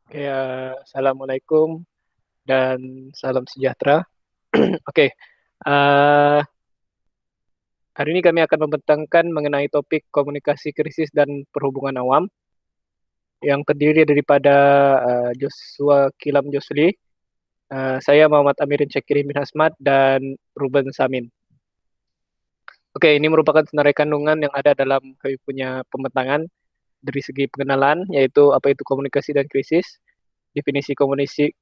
Assalamualaikum dan salam sejahtera. Oke, eh, hari ini kami akan membentangkan mengenai topik komunikasi krisis dan perhubungan awam yang terdiri daripada Joshua Kilam Josli, saya Muhammad Amirin Syakiri bin Hasmat, dan Ruben Samin. Oke, ini merupakan senarai kandungan yang ada dalam kami punya pembentangan dari segi pengenalan, yaitu apa itu komunikasi dan krisis, definisi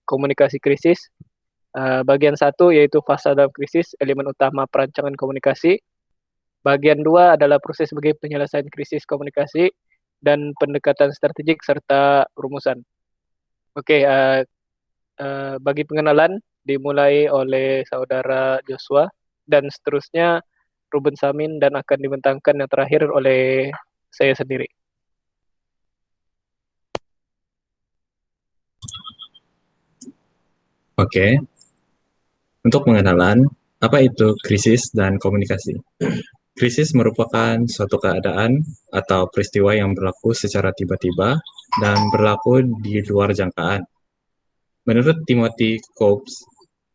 komunikasi krisis. Bagian satu yaitu fase dalam krisis, elemen utama perancangan komunikasi. Bagian dua adalah proses sebagai penyelesaian krisis komunikasi dan pendekatan strategik serta rumusan. Oke, bagi pengenalan dimulai oleh saudara Joshua dan seterusnya Ruben Samin dan akan dibentangkan yang terakhir oleh saya sendiri. Oke, untuk pengenalan, apa itu krisis dan komunikasi? Krisis merupakan suatu keadaan atau peristiwa yang berlaku secara tiba-tiba dan berlaku di luar jangkaan. Menurut Timothy Cobbs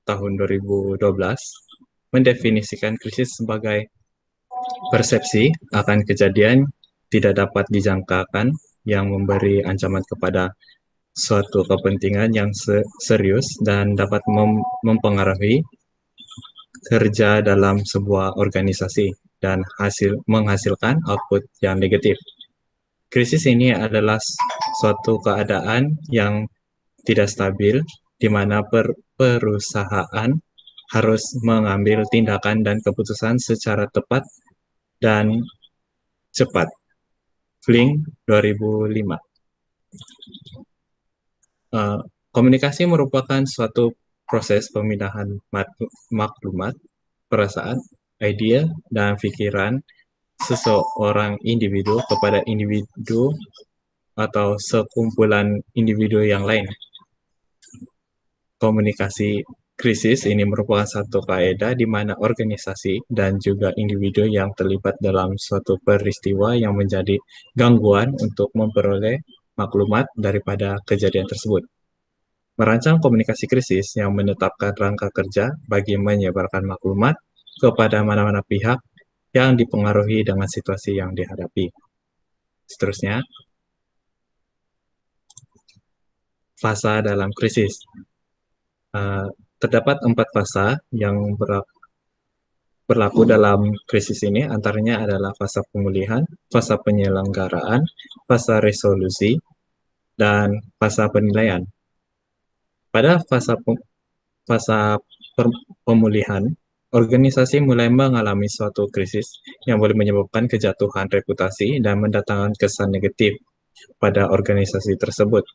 tahun 2012, mendefinisikan krisis sebagai persepsi akan kejadian tidak dapat dijangkakan yang memberi ancaman kepada suatu kepentingan yang serius dan dapat mempengaruhi kerja dalam sebuah organisasi dan menghasilkan output yang negatif. Krisis ini adalah suatu keadaan yang tidak stabil di mana perusahaan harus mengambil tindakan dan keputusan secara tepat dan cepat. Flink 2005. Eh, Komunikasi merupakan suatu proses pemindahan maklumat, perasaan, ide, dan pikiran seseorang individu kepada individu atau sekumpulan individu yang lain. Komunikasi krisis ini merupakan satu kaidah di mana organisasi dan juga individu yang terlibat dalam suatu peristiwa yang menjadi gangguan untuk memperoleh maklumat daripada kejadian tersebut. Merancang komunikasi krisis yang menetapkan rangka kerja bagi menyebarkan maklumat kepada mana-mana pihak yang dipengaruhi dengan situasi yang dihadapi. Seterusnya, fase dalam krisis. Uh, Terdapat 4 fase yang berlaku dalam krisis ini, antaranya adalah fase pemulihan, fase penyelenggaraan, fase resolusi, dan fase penilaian. Pada fase pemulihan, organisasi mulai mengalami suatu krisis yang boleh menyebabkan kejatuhan reputasi dan mendatangkan kesan negatif pada organisasi tersebut.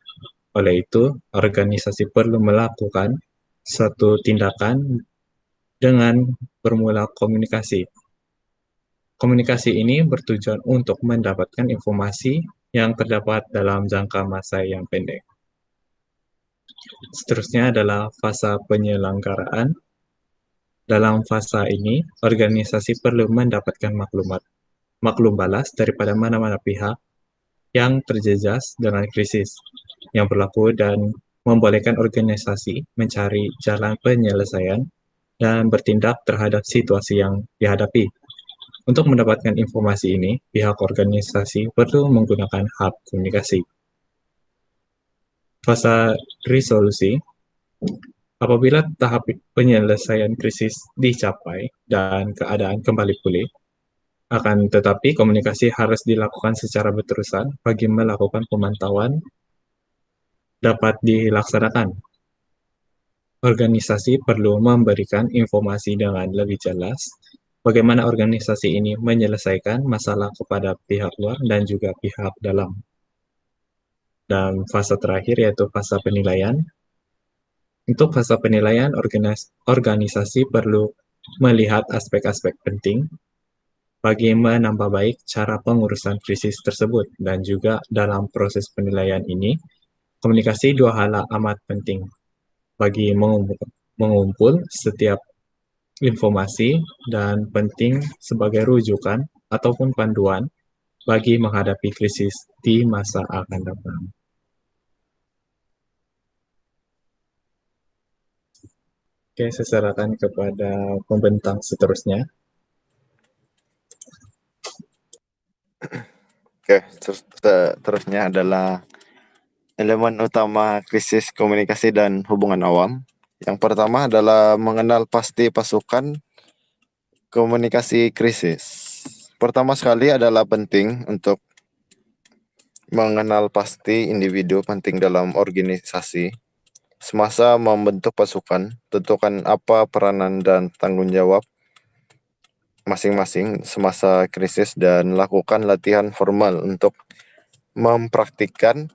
Oleh itu, organisasi perlu melakukan suatu tindakan dengan bermula komunikasi. Komunikasi ini bertujuan untuk mendapatkan informasi yang terdapat dalam jangka masa yang pendek. Seterusnya adalah fase penyelenggaraan. Dalam fase ini, organisasi perlu mendapatkan maklum balas daripada mana-mana pihak yang terjejas dengan krisis yang berlaku dan membolehkan organisasi mencari jalan penyelesaian dan bertindak terhadap situasi yang dihadapi. Untuk mendapatkan informasi ini, pihak organisasi perlu menggunakan hub komunikasi. Fase resolusi. Apabila tahap penyelesaian krisis dicapai dan keadaan kembali pulih, akan tetapi komunikasi harus dilakukan secara berterusan bagi melakukan pemantauan dapat dilaksanakan. Organisasi perlu memberikan informasi dengan lebih jelas bagaimana organisasi ini menyelesaikan masalah kepada pihak luar dan juga pihak dalam. Dan fase terakhir yaitu fase penilaian. Untuk fase penilaian, organisasi perlu melihat aspek-aspek penting bagi menambah baik cara pengurusan krisis tersebut. Dan juga dalam proses penilaian ini, komunikasi dua hal amat penting bagi mengumpul setiap informasi dan penting sebagai rujukan ataupun panduan bagi menghadapi krisis di masa akan datang. Oke, saya serahkan kepada pembentang seterusnya. Oke, seterusnya adalah elemen utama krisis komunikasi dan hubungan awam. Yang pertama adalah mengenal pasti pasukan komunikasi krisis. Pertama sekali adalah penting untuk mengenal pasti individu penting dalam organisasi. Semasa membentuk pasukan, tentukan apa peranan dan tanggung jawab masing-masing semasa krisis dan lakukan latihan formal untuk mempraktikkan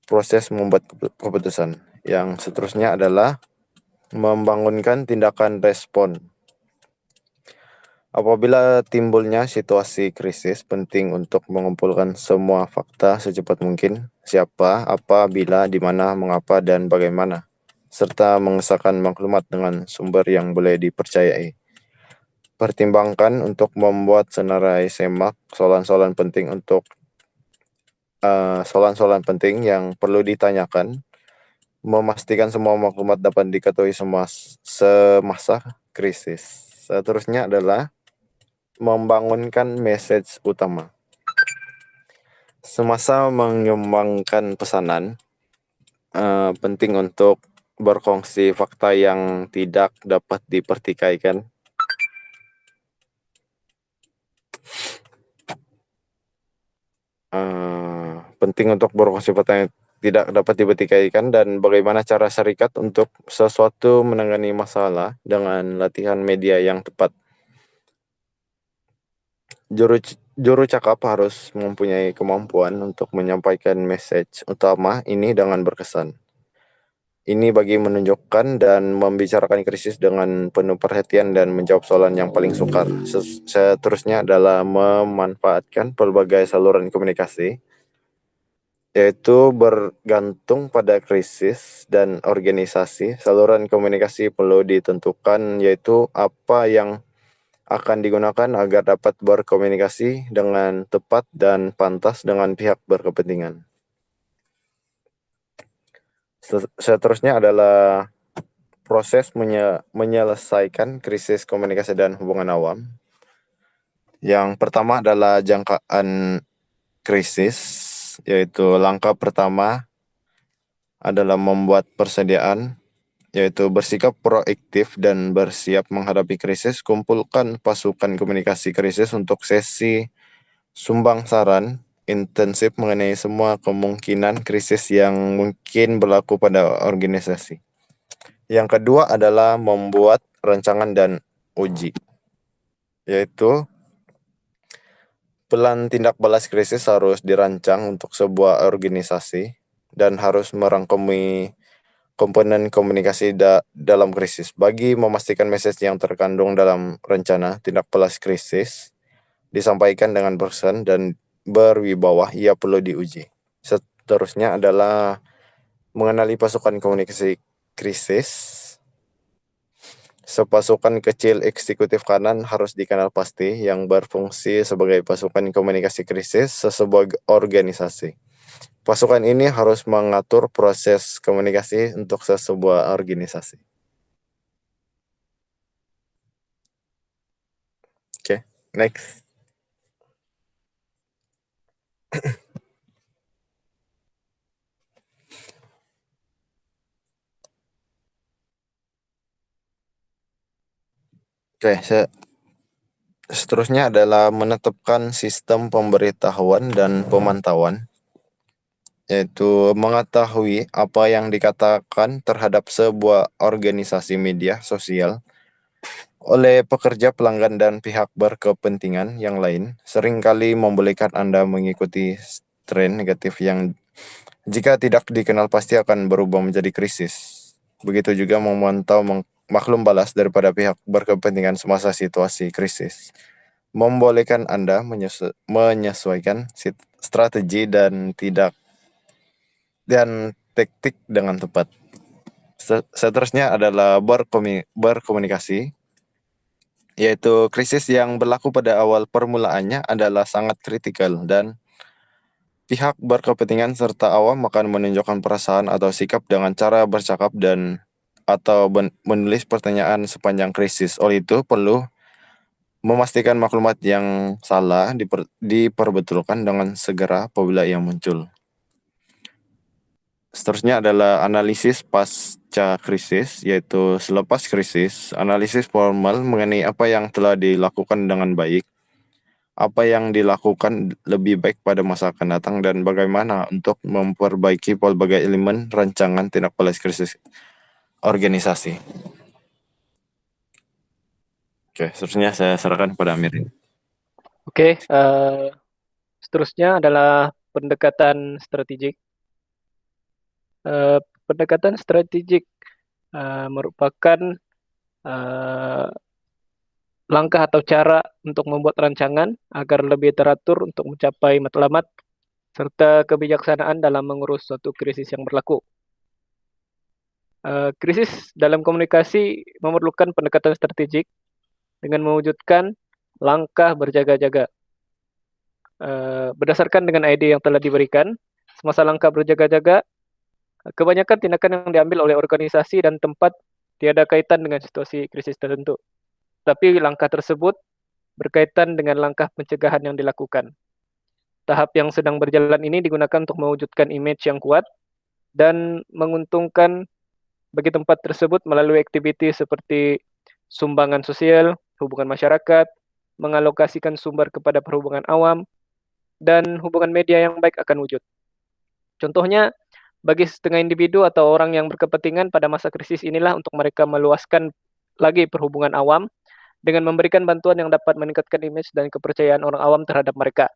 proses membuat keputusan. Yang seterusnya adalah membangunkan tindakan respon. Apabila timbulnya situasi krisis, penting untuk mengumpulkan semua fakta secepat mungkin, siapa, apa, bila, di mana, mengapa, dan bagaimana, serta mengesahkan maklumat dengan sumber yang boleh dipercayai. Pertimbangkan untuk membuat senarai semak soalan-soalan penting yang perlu ditanyakan, memastikan semua maklumat dapat diketahui semasa krisis. Seterusnya adalah membangunkan message utama. Semasa mengembangkan pesanan, penting untuk berkongsi fakta yang tidak dapat dipertikaikan. Penting untuk berkongsi fakta yang tidak dapat dipertikaikan dan bagaimana cara syarikat untuk sesuatu menangani masalah dengan latihan media yang tepat. Juru cakap harus mempunyai kemampuan untuk menyampaikan message utama ini dengan berkesan. Ini bagi menunjukkan dan membicarakan krisis dengan penuh perhatian dan menjawab soalan yang paling sukar. Seterusnya adalah memanfaatkan pelbagai saluran komunikasi, yaitu bergantung pada krisis dan organisasi. Saluran komunikasi perlu ditentukan, yaitu apa yang akan digunakan agar dapat berkomunikasi dengan tepat dan pantas dengan pihak berkepentingan. Seterusnya adalah proses menyelesaikan krisis komunikasi dan hubungan awam. Yang pertama adalah jangkaan krisis, yaitu langkah pertama adalah membuat persediaan, yaitu bersikap proaktif dan bersiap menghadapi krisis. Kumpulkan pasukan komunikasi krisis untuk sesi sumbang saran intensif mengenai semua kemungkinan krisis yang mungkin berlaku pada organisasi. Yang kedua adalah membuat rancangan dan uji, yaitu plan tindak balas krisis harus dirancang untuk sebuah organisasi dan harus merangkumi komponen komunikasi dalam krisis. Bagi memastikan message yang terkandung dalam rencana tindak balas krisis disampaikan dengan berkesan dan berwibawa, ia perlu diuji. Seterusnya adalah mengenali pasukan komunikasi krisis. Sepasukan kecil eksekutif kanan harus dikenal pasti yang berfungsi sebagai pasukan komunikasi krisis sesebuah organisasi. Pasukan ini harus mengatur proses komunikasi untuk sesebuah organisasi. Oke, next. Oke, seterusnya adalah menetapkan sistem pemberitahuan dan pemantauan, yaitu mengetahui apa yang dikatakan terhadap sebuah organisasi media sosial oleh pekerja, pelanggan, dan pihak berkepentingan yang lain seringkali membolehkan Anda mengikuti tren negatif yang jika tidak dikenal pasti akan berubah menjadi krisis. Begitu juga memantau maklum balas daripada pihak berkepentingan semasa situasi krisis membolehkan Anda menyesuaikan strategi dan taktik dengan tepat. Seterusnya adalah berkomunikasi, yaitu krisis yang berlaku pada awal permulaannya adalah sangat kritikal dan pihak berkepentingan serta awam akan menunjukkan perasaan atau sikap dengan cara bercakap dan atau menulis pertanyaan sepanjang krisis. Oleh itu, perlu memastikan maklumat yang salah diperbetulkan dengan segera apabila ia muncul. Seterusnya adalah analisis pasca krisis, yaitu selepas krisis, analisis formal mengenai apa yang telah dilakukan dengan baik, apa yang dilakukan lebih baik pada masa akan datang, dan bagaimana untuk memperbaiki berbagai elemen rancangan tindak balas krisis organisasi. Oke, seterusnya saya serahkan kepada Amir. Oke, seterusnya adalah pendekatan strategik. Pendekatan strategik merupakan langkah atau cara untuk membuat rancangan agar lebih teratur untuk mencapai matlamat serta kebijaksanaan dalam mengurus suatu krisis yang berlaku. Krisis dalam komunikasi memerlukan pendekatan strategik dengan mewujudkan langkah berjaga-jaga. Berdasarkan dengan ide yang telah diberikan, semasa langkah berjaga-jaga, kebanyakan tindakan yang diambil oleh organisasi dan tempat tiada kaitan dengan situasi krisis tertentu. Tapi langkah tersebut berkaitan dengan langkah pencegahan yang dilakukan. Tahap yang sedang berjalan ini digunakan untuk mewujudkan image yang kuat dan menguntungkan bagi tempat tersebut melalui aktiviti seperti sumbangan sosial, hubungan masyarakat, mengalokasikan sumber kepada perhubungan awam, dan hubungan media yang baik akan wujud. Contohnya, bagi setengah individu atau orang yang berkepentingan pada masa krisis inilah untuk mereka meluaskan lagi perhubungan awam dengan memberikan bantuan yang dapat meningkatkan image dan kepercayaan orang awam terhadap mereka.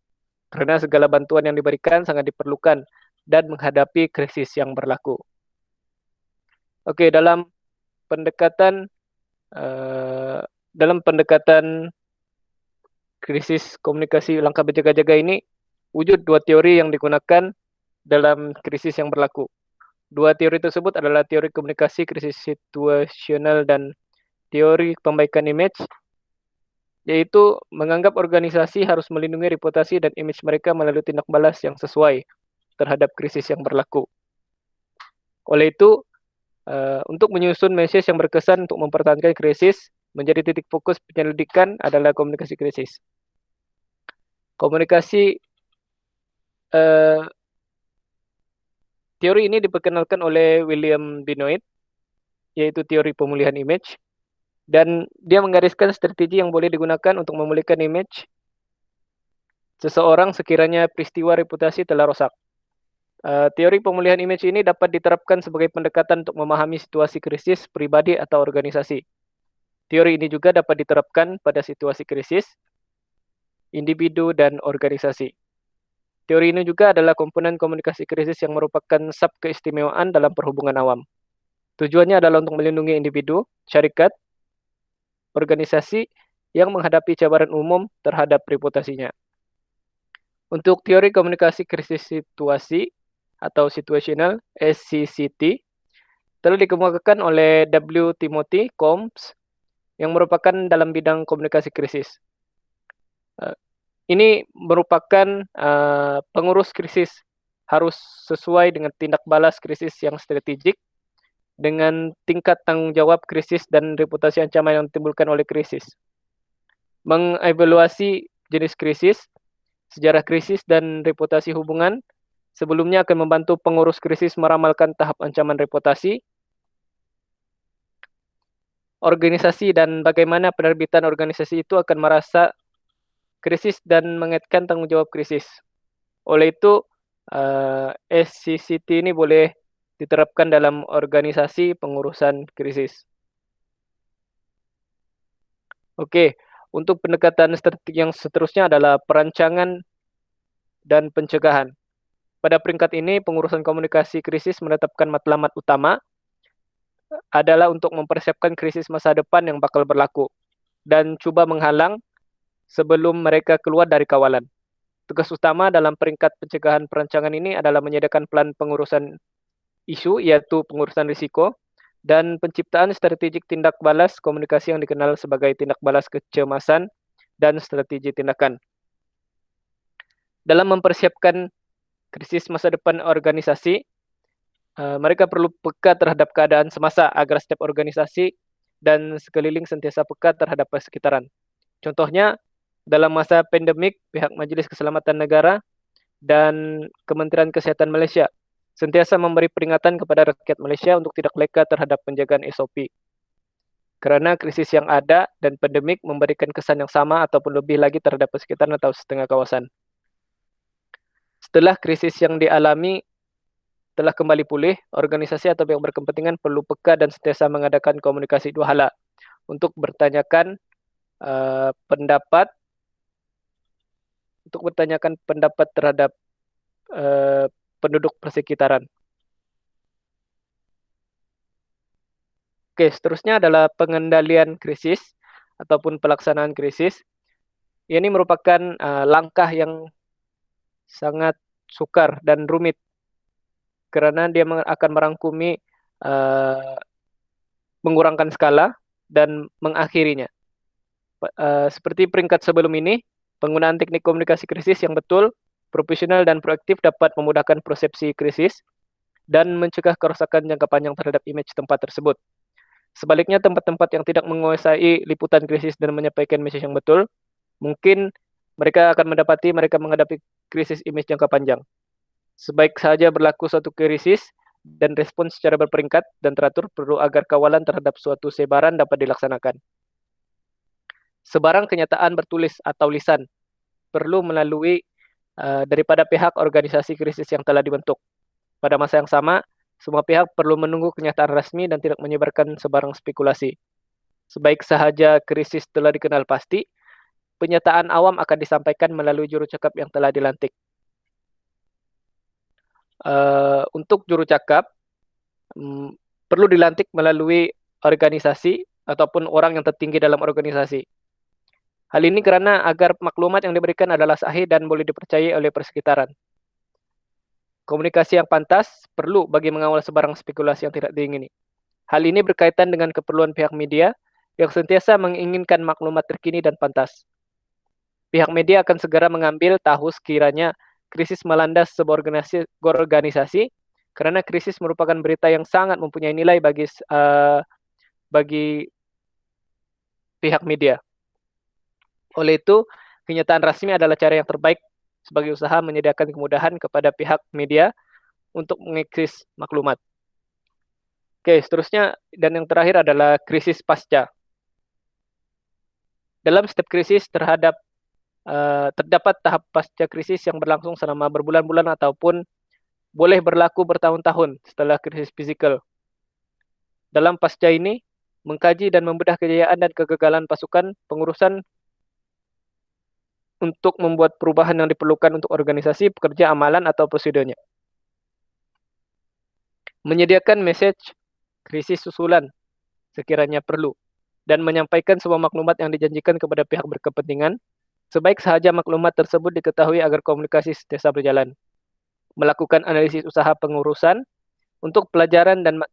Karena segala bantuan yang diberikan sangat diperlukan dan menghadapi krisis yang berlaku. Oke, dalam pendekatan krisis komunikasi langkah berjaga-jaga ini, wujud dua teori yang digunakan dalam krisis yang berlaku. Dua teori tersebut adalah teori komunikasi krisis situasional dan teori pembaikan image, yaitu menganggap organisasi harus melindungi reputasi dan image mereka melalui tindak balas yang sesuai terhadap krisis yang berlaku. Oleh itu, untuk menyusun message yang berkesan untuk mempertahankan krisis, menjadi titik fokus penyelidikan adalah komunikasi krisis. Teori ini diperkenalkan oleh William Benoit, yaitu teori pemulihan image, dan dia menggariskan strategi yang boleh digunakan untuk memulihkan image seseorang sekiranya peristiwa reputasi telah rosak. Teori pemulihan image ini dapat diterapkan sebagai pendekatan untuk memahami situasi krisis pribadi atau organisasi. Teori ini juga dapat diterapkan pada situasi krisis individu dan organisasi. Teori ini juga adalah komponen komunikasi krisis yang merupakan sub keistimewaan dalam perhubungan awam. Tujuannya adalah untuk melindungi individu, syarikat, organisasi yang menghadapi cabaran umum terhadap reputasinya. Untuk teori komunikasi krisis situasi atau situational, SCCT, telah dikemukakan oleh W. Timothy Combs yang merupakan dalam bidang komunikasi krisis. Ini merupakan pengurus krisis harus sesuai dengan tindak balas krisis yang strategik dengan tingkat tanggung jawab krisis dan reputasi ancaman yang ditimbulkan oleh krisis. Mengevaluasi jenis krisis, sejarah krisis, dan reputasi hubungan sebelumnya akan membantu pengurus krisis meramalkan tahap ancaman reputasi, organisasi, dan bagaimana penerbitan organisasi itu akan merasa krisis dan mengaitkan tanggung jawab krisis. Oleh itu, SCCT ini boleh diterapkan dalam organisasi pengurusan krisis. Oke, untuk pendekatan strategi yang seterusnya adalah perancangan dan pencegahan. Pada peringkat ini, pengurusan komunikasi krisis menetapkan matlamat utama adalah untuk mempersiapkan krisis masa depan yang bakal berlaku dan coba menghalang sebelum mereka keluar dari kawalan. Tugas utama dalam peringkat pencegahan perancangan ini adalah menyediakan plan pengurusan isu, yaitu pengurusan risiko, dan penciptaan strategik tindak balas komunikasi yang dikenal sebagai tindak balas kecemasan dan strategi tindakan. Dalam mempersiapkan krisis masa depan organisasi, mereka perlu peka terhadap keadaan semasa agar setiap organisasi dan sekeliling sentiasa peka terhadap persekitaran. Contohnya, dalam masa pandemik, pihak Majelis Keselamatan Negara dan Kementerian Kesehatan Malaysia sentiasa memberi peringatan kepada rakyat Malaysia untuk tidak leka terhadap penjagaan SOP. Karena krisis yang ada dan pandemik memberikan kesan yang sama ataupun lebih lagi terhadap persekitaran atau setengah kawasan. Setelah krisis yang dialami telah kembali pulih, organisasi atau pihak berkepentingan perlu peka dan sentiasa mengadakan komunikasi dua hala untuk bertanyakan pendapat terhadap penduduk persekitaran. Oke, seterusnya adalah pengendalian krisis ataupun pelaksanaan krisis. Ini merupakan langkah yang sangat sukar dan rumit karena dia akan merangkumi mengurangkan skala dan mengakhirinya. Seperti peringkat sebelum ini, penggunaan teknik komunikasi krisis yang betul, profesional dan proaktif dapat memudahkan persepsi krisis dan mencegah kerusakan jangka panjang terhadap image tempat tersebut. Sebaliknya, tempat-tempat yang tidak menguasai liputan krisis dan menyampaikan message yang betul, mungkin mereka akan menghadapi krisis image jangka panjang. Sebaik saja berlaku suatu krisis dan respons secara berperingkat dan teratur perlu agar kawalan terhadap suatu sebaran dapat dilaksanakan. Sebarang kenyataan bertulis atau lisan perlu melalui daripada pihak organisasi krisis yang telah dibentuk. Pada masa yang sama, semua pihak perlu menunggu kenyataan resmi dan tidak menyebarkan sebarang spekulasi. Sebaik sahaja krisis telah dikenal pasti, penyataan awam akan disampaikan melalui juru cakap yang telah dilantik. Untuk juru cakap perlu dilantik melalui organisasi ataupun orang yang tertinggi dalam organisasi. Hal ini karena agar maklumat yang diberikan adalah sahih dan boleh dipercayai oleh persekitaran. Komunikasi yang pantas perlu bagi mengawal sebarang spekulasi yang tidak diingini. Hal ini berkaitan dengan keperluan pihak media yang sentiasa menginginkan maklumat terkini dan pantas. Pihak media akan segera mengambil tahu sekiranya krisis melanda sebuah organisasi karena krisis merupakan berita yang sangat mempunyai nilai bagi pihak media. Oleh itu, kenyataan rasmi adalah cara yang terbaik sebagai usaha menyediakan kemudahan kepada pihak media untuk mengakses maklumat. Oke, seterusnya dan yang terakhir adalah krisis pasca. Dalam setiap krisis terdapat tahap pasca krisis yang berlangsung selama berbulan-bulan ataupun boleh berlaku bertahun-tahun setelah krisis fisikal. Dalam pasca ini, mengkaji dan membedah kejayaan dan kegagalan pasukan pengurusan untuk membuat perubahan yang diperlukan untuk organisasi, pekerja, amalan, atau prosedurnya. Menyediakan message krisis susulan sekiranya perlu, dan menyampaikan semua maklumat yang dijanjikan kepada pihak berkepentingan, sebaik sahaja maklumat tersebut diketahui agar komunikasi sentiasa berjalan. Melakukan analisis usaha pengurusan untuk pelajaran dan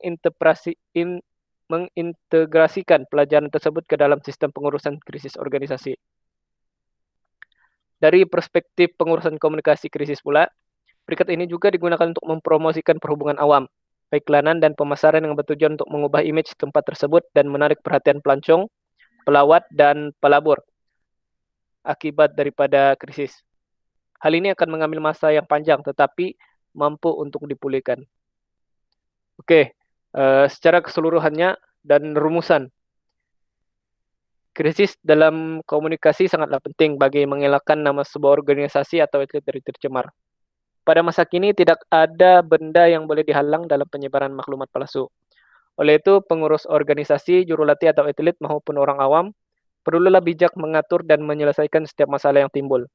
mengintegrasikan pelajaran tersebut ke dalam sistem pengurusan krisis organisasi. Dari perspektif pengurusan komunikasi krisis pula, peringkat ini juga digunakan untuk mempromosikan perhubungan awam, peiklanan dan pemasaran yang bertujuan untuk mengubah image tempat tersebut dan menarik perhatian pelancong, pelawat, dan pelabur akibat daripada krisis. Hal ini akan mengambil masa yang panjang tetapi mampu untuk dipulihkan. Oke, secara keseluruhannya dan rumusan. Krisis dalam komunikasi sangatlah penting bagi mengelakkan nama sebuah organisasi atau atlet dari tercemar. Pada masa kini tidak ada benda yang boleh dihalang dalam penyebaran maklumat palsu. Oleh itu, pengurus organisasi, jurulatih atau atlet maupun orang awam perlulah bijak mengatur dan menyelesaikan setiap masalah yang timbul.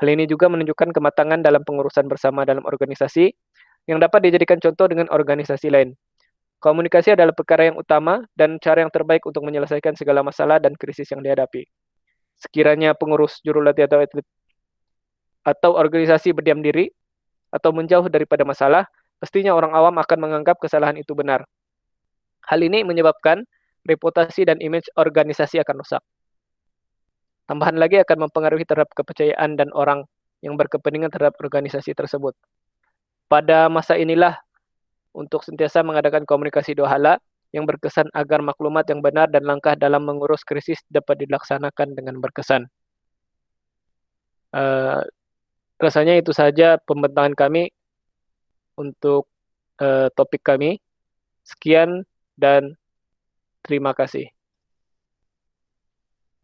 Hal ini juga menunjukkan kematangan dalam pengurusan bersama dalam organisasi yang dapat dijadikan contoh dengan organisasi lain. Komunikasi adalah perkara yang utama dan cara yang terbaik untuk menyelesaikan segala masalah dan krisis yang dihadapi. Sekiranya pengurus, jurulatih atau atlet atau organisasi berdiam diri atau menjauh daripada masalah, pastinya orang awam akan menganggap kesalahan itu benar. Hal ini menyebabkan reputasi dan image organisasi akan rusak. Tambahan lagi akan mempengaruhi terhadap kepercayaan dan orang yang berkepentingan terhadap organisasi tersebut. Pada masa inilah untuk sentiasa mengadakan komunikasi dua hala yang berkesan agar maklumat yang benar dan langkah dalam mengurus krisis dapat dilaksanakan dengan berkesan. Rasanya itu saja pembentangan kami untuk topik kami. Sekian dan terima kasih.